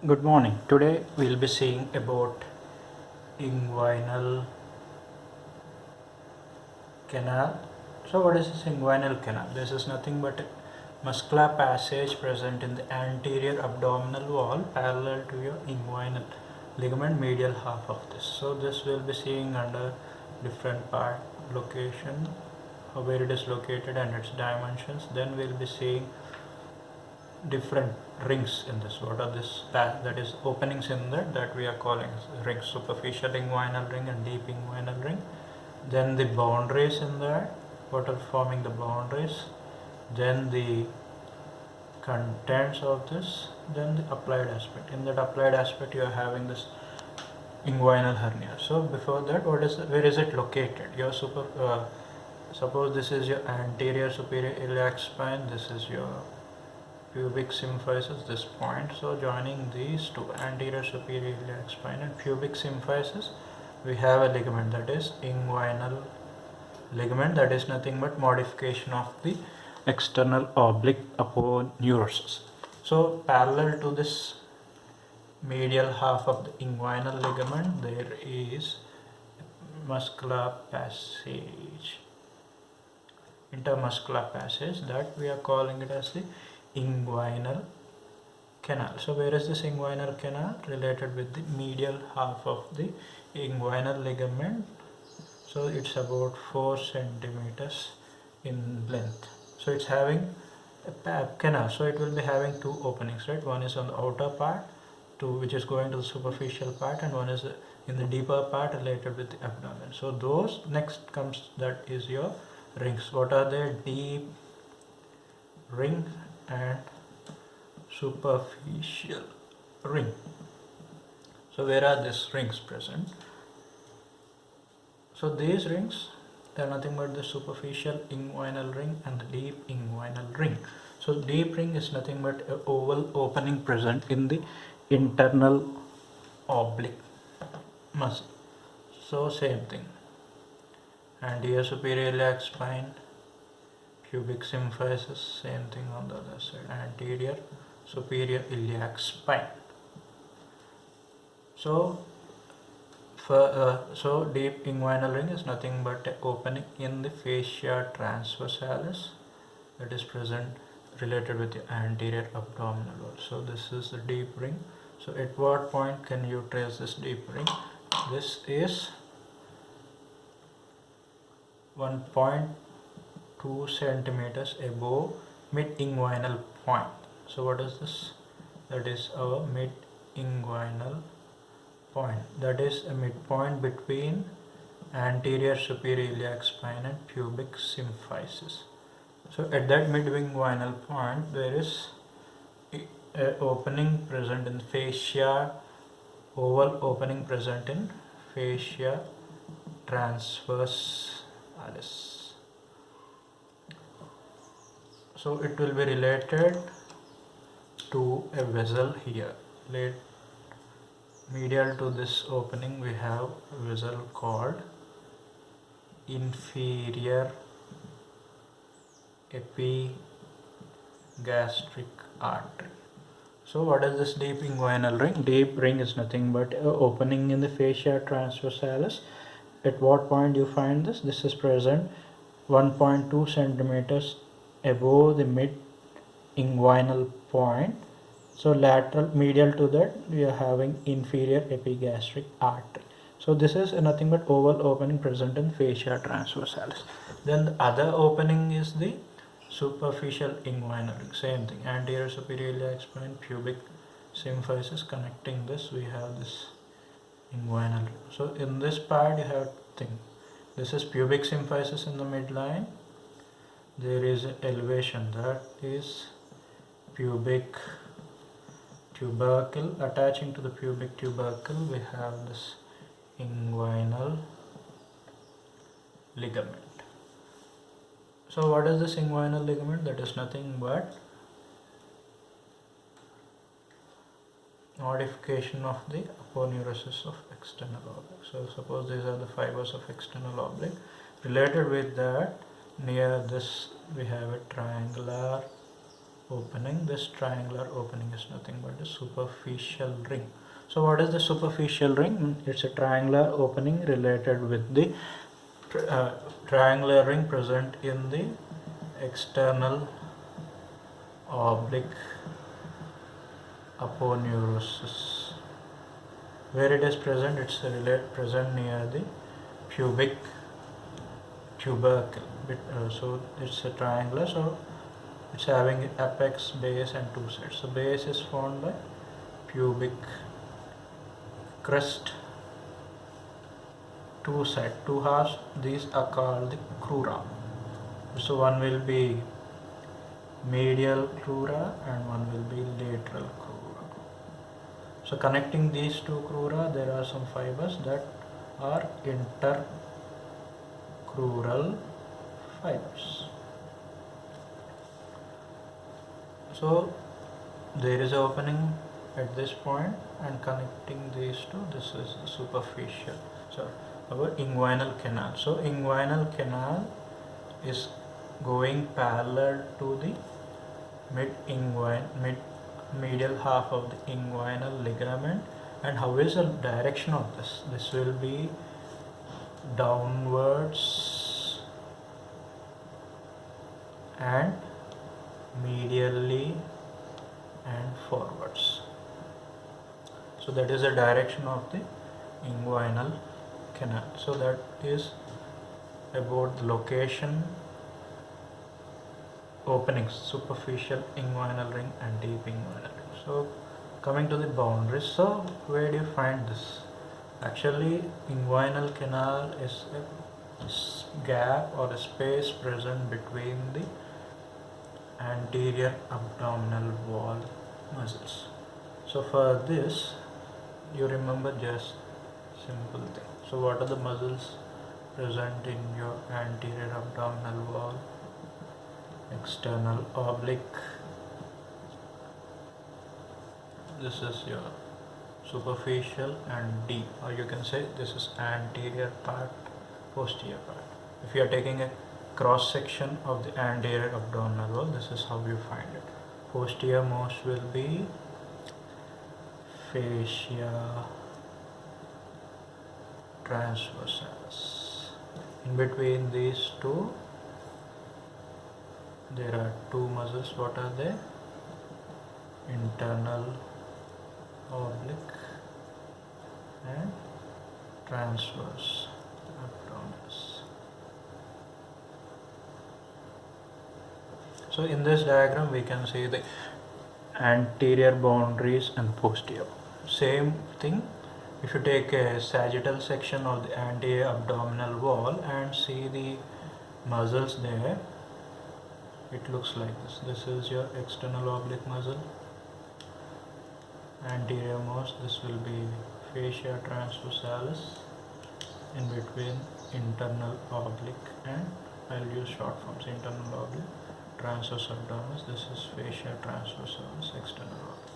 Good morning. Today we'll be seeing about inguinal canal. So what is this inguinal canal? This is nothing but a muscular passage present in the anterior abdominal wall parallel to your inguinal ligament medial half of this. So this will be seeing under different part location, where it is located and its dimensions. Then we'll be seeing different rings in this. What are this that is openings in that we are calling rings: superficial inguinal ring and deep inguinal ring. Then the boundaries in that, what are forming the boundaries, then the contents of this, then the applied aspect. In that applied aspect you are having this inguinal hernia. So before that, where is it located? Your suppose this is your anterior superior iliac spine, this is your pubic symphysis, this point. So joining these two, anterior superior iliac spine and pubic symphysis, we have a ligament, that is inguinal ligament, that is nothing but modification of the external oblique aponeurosis. So parallel to this medial half of the inguinal ligament, there is muscular passage, intermuscular passage, that we are calling it as the inguinal canal. So where is this inguinal canal? Related with the medial half of the inguinal ligament. So it's about 4 centimeters in length. So it's having a canal. So it will be having two openings, right? One is on the outer part, which is going to the superficial part, and one is in the deeper part related with the abdomen. So those next comes, that is your rings. What are they? Deep ring and superficial ring. So where are these rings present? So these rings, they are nothing but the superficial inguinal ring and the deep inguinal ring. So deep ring is nothing but an oval opening present in the internal oblique muscle. So same thing. Anterior superior iliac spine, pubic symphysis, same thing on the other side, anterior superior iliac spine. So so deep inguinal ring is nothing but an opening in the fascia transversalis, that is present related with the anterior abdominal wall. So this is the deep ring. So at what point can you trace this deep ring? This is 1.2 centimeters above mid inguinal point. So what is this? That is our mid inguinal point, that is a midpoint between anterior superior iliac spine and pubic symphysis. So at that mid inguinal point, there is a opening present in fascia, oval opening present in fascia transversalis. So it will be related to a vessel here. Medial to this opening we have a vessel called inferior epigastric artery. So what is this deep inguinal ring? Deep ring is nothing but an opening in the fascia transversalis. At what point you find this? This is present 1.2 centimeters above the mid inguinal point. So lateral medial to that we are having inferior epigastric artery. So this is nothing but oval opening present in fascia transversalis. Then the other opening is the superficial inguinal ring. Same thing, anterior superior iliac spine, pubic symphysis. Connecting this, we have this inguinal ring. So in this part you have thing. This is pubic symphysis in the midline. There is an elevation, that is pubic tubercle. Attaching to the pubic tubercle we have this inguinal ligament. So what is this inguinal ligament? That is nothing but modification of the aponeurosis of external oblique. So suppose these are the fibers of external oblique. Related with that, near this we have a triangular opening. This triangular opening is nothing but the superficial ring. So what is the superficial ring? It's a triangular opening related with the triangular ring present in the external oblique aponeurosis. Where it is present? It's present near the pubic tubercle. So it's a triangular, so it's having apex, base and two sides. So base is formed by pubic crest, two sides, two halves. These are called the crura. So one will be medial crura and one will be lateral crura. So connecting these two crura, there are some fibers that are intercrural fibers. So there is an opening at this point, and connecting these two, this is the superficial, so our inguinal canal. So inguinal canal is going parallel to the medial half of the inguinal ligament. And how is the direction of this? This will be downwards and medially and forwards. So that is the direction of the inguinal canal. So that is about the location, openings, superficial inguinal ring and deep inguinal ring. So coming to the boundaries, so where do you find this? Actually, inguinal canal is a gap or a space present between the anterior abdominal wall muscles. So for this, you remember just simple thing. So what are the muscles present in your anterior abdominal wall? External oblique. This is your superficial and deep, or you can say this is anterior part, posterior part. If you are taking a cross section of the anterior abdominal wall, this is how you find it. Posterior most will be fascia transversalis. In between these two, there are two muscles. What are they? Internal oblique and transverse abdominis. So in this diagram we can see the anterior boundaries and posterior. Same thing, if you take a sagittal section of the anterior abdominal wall and see the muscles there, it looks like this. This is your external oblique muscle, anterior most. This will be fascia transversalis. In between, internal oblique and I'll use short forms, internal oblique, transverse abdominis. This is fascia transversalis, external oblique.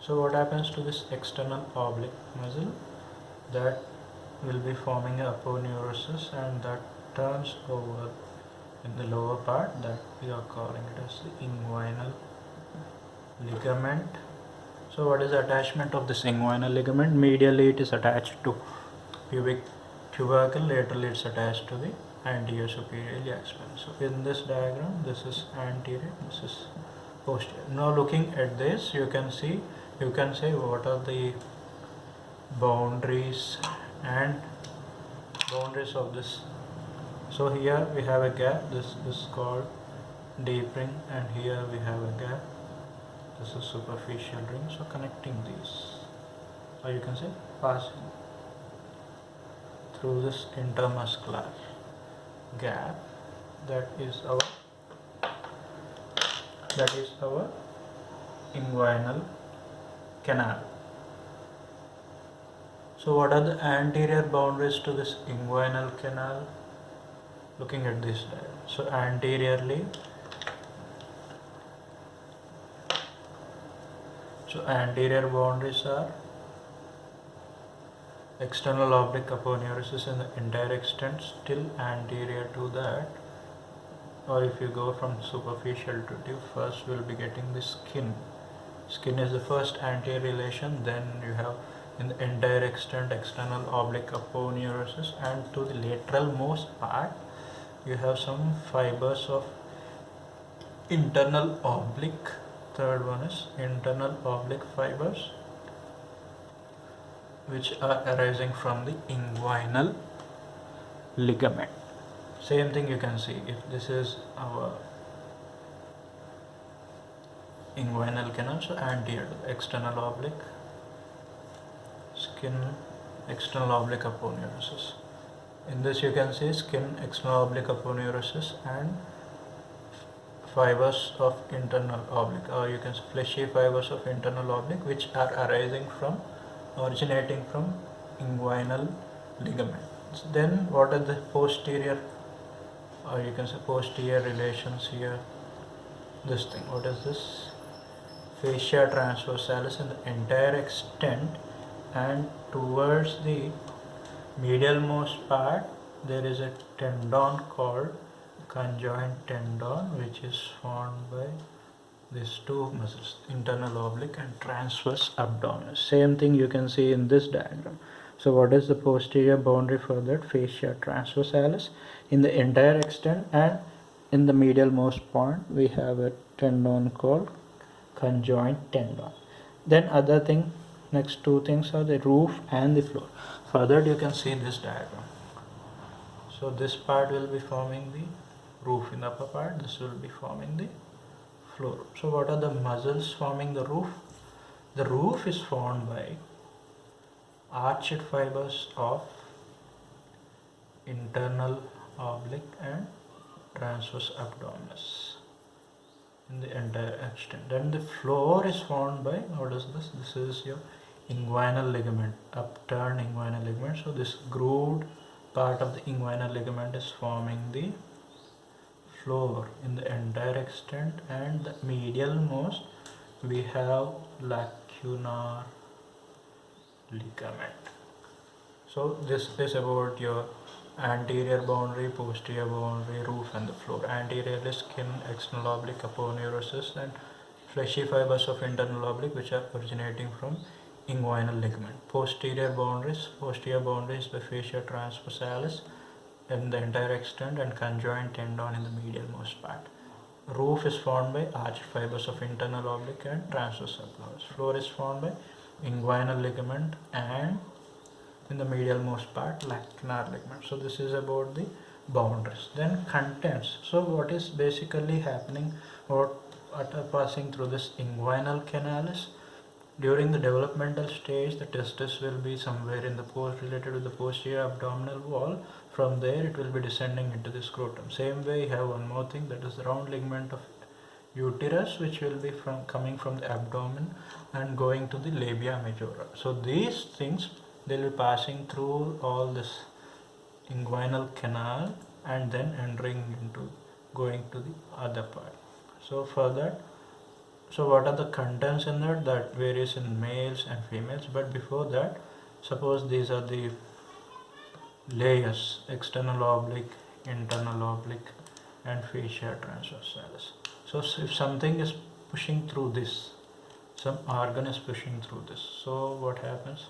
So what happens to this external oblique muscle? That will be forming a aponeurosis, and that turns over in the lower part, that we are calling it as the inguinal ligament. So what is the attachment of this inguinal ligament? Medially it is attached to pubic tubercle, laterally it's attached to the anterior superior iliac spine. So in this diagram, this is anterior, this is posterior. Now looking at this, you can say what are the boundaries of this. So here we have a gap, this is called deep ring, and here we have a gap, this is superficial ring. So connecting these, or you can say passing through this intermuscular gap, that is our inguinal canal. So what are the anterior boundaries to this inguinal canal? Looking at this diagram, so anterior boundaries are external oblique aponeurosis in the entire extent. Still anterior to that, or if you go from superficial to deep, first we'll be getting the skin. Skin is the first anterior relation, then you have in the entire extent external oblique aponeurosis, and to the lateral most part you have some fibers of internal oblique. Third one is internal oblique fibers which are arising from the inguinal ligament. Same thing you can see if this is our inguinal canal, so anterior to the external oblique, skin, external oblique aponeurosis. In this you can see skin, external oblique aponeurosis, and fibers of internal oblique, or you can say fleshy fibers of internal oblique which are originating from inguinal ligament. Then what are the posterior, or you can say posterior relations here? This thing, what is this? Fascia transversalis in the entire extent, and towards the medial most part there is a tendon called conjoined tendon, which is formed by these two muscles, internal oblique and transverse abdominis. Same thing you can see in this diagram. So what is the posterior boundary for that? Fascia transversalis in the entire extent, and in the medial most point we have a tendon called conjoined tendon. Then other thing, next two things are the roof and the floor. Further you can see this diagram. So this part will be forming the roof in the upper part, this will be forming the floor. So what are the muscles forming the roof? The roof is formed by arched fibers of internal oblique and transverse abdominis in the entire extent. Then the floor is formed by, what is this? This is your inguinal ligament, upturned inguinal ligament. So this grooved part of the inguinal ligament is forming the floor in the entire extent, and the medial most we have lacunar ligament. So this is about your anterior boundary, posterior boundary, roof and the floor. Anterior is skin, external oblique aponeurosis, and fleshy fibers of internal oblique which are originating from inguinal ligament. Posterior boundaries by fascia transversalis in the entire extent and conjoined tendon in the medial most part. Roof is formed by arched fibers of internal oblique and transverse abdominis. Floor is formed by inguinal ligament and in the medial most part lacunar ligament. So this is about the boundaries. Then contents. So what is basically happening, what are passing through this inguinal canal is, during the developmental stage the testis will be somewhere in the post related to the posterior abdominal wall. From there it will be descending into the scrotum. Same way you have one more thing, that is the round ligament of uterus, which will be coming from the abdomen and going to the labia majora. So these things they will be passing through all this inguinal canal and then entering into going to the other part. So for that, so what are the contents in that varies in males and females, but before that, suppose these are the layers: external oblique, internal oblique and fascia transversalis. So if something is pushing through this, some organ is pushing through this, so what happens?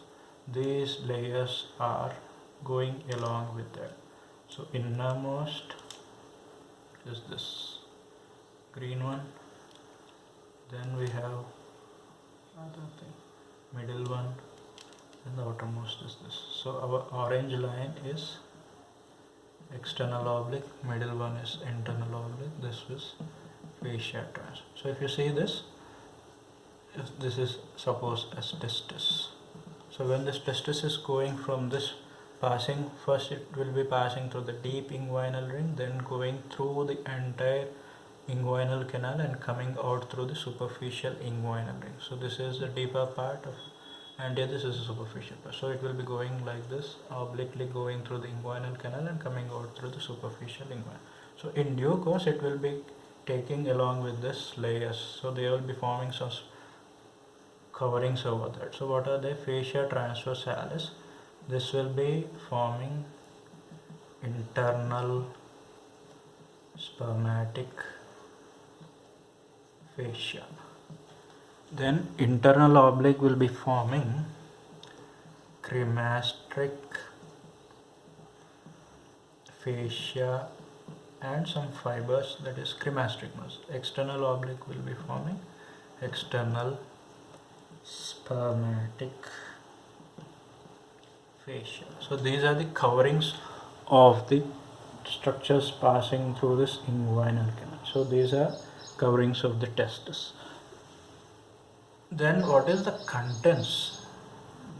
These layers are going along with that. So innermost is this green one, then we have other thing, middle one, and the outermost is this. So our orange line is external oblique, middle one is internal oblique, this is fascia trans. So if you see this, if this is suppose as testis. So when this testis is going from this, passing, first it will be passing through the deep inguinal ring, then going through the entire inguinal canal and coming out through the superficial inguinal ring. So this is the deeper part of, and here this is the superficial part. So it will be going like this, obliquely going through the inguinal canal and coming out through the superficial inguinal. So in due course it will be taking along with this layers, so they will be forming some coverings over that. So what are they? Fascia transversalis, this will be forming internal spermatic fascia. Then internal oblique will be forming cremasteric fascia and some fibers, that is cremasteric muscle. External oblique will be forming external spermatic fascia. So these are the coverings of the structures passing through this inguinal canal. So these are coverings of the testis. Then what is the contents?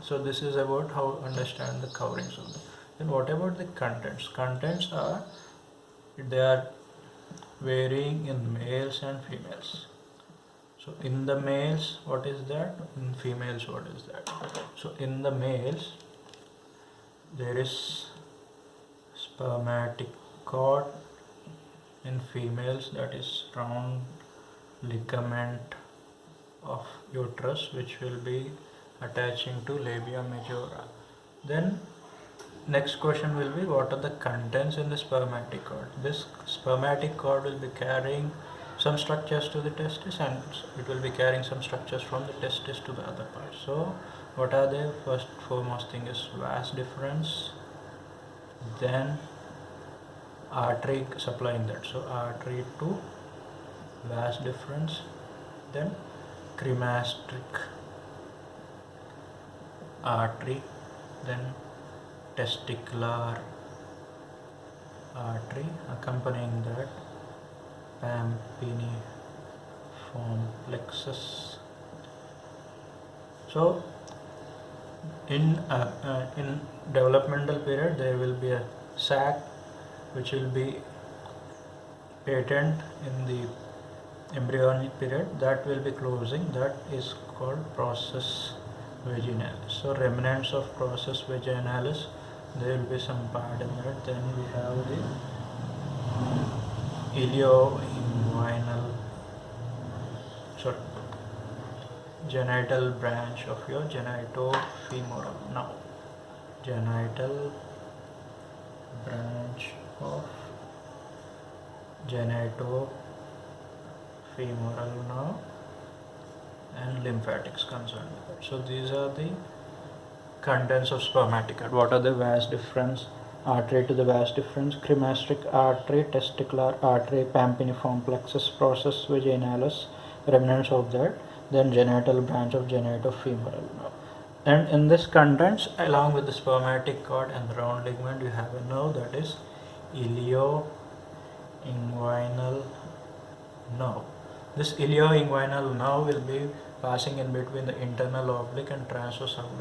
So this is about how to understand the coverings of the. Then what about the contents? Contents are, they are varying in males and females. So in the males, what is that? In females, what is that? So in the males, there is spermatic cord. In females, that is round ligament of uterus, which will be attaching to labia majora. Then next question will be, what are the contents in the spermatic cord? This spermatic cord will be carrying some structures to the testis, and it will be carrying some structures from the testis to the other part. So what are they? First foremost thing is vas deferens, then artery supplying that, so artery to vas deferens, then cremasteric artery, then testicular artery, accompanying that pampiniform plexus. So in developmental period, there will be a sac which will be patent in the embryonic period, that will be closing, that is called process vaginalis. So remnants of process vaginalis, there will be some part in that. Then we have the ilioinguinal, sorry, genital branch of your genitofemoral. Now genital branch of genitofemoral now, and lymphatics concerned with that. So these are the contents of spermatic cord. What are the vas deferens, artery to the vas deferens, cremasteric artery, testicular artery, pampiniform plexus, process vaginalis, remnants of that, then genital branch of genitofemoral. And in this contents, along with the spermatic cord and the round ligament, you have a nerve, that is ilioinguinal nerve. This ilioinguinal nerve will be passing in between the internal oblique and transverse abdomen.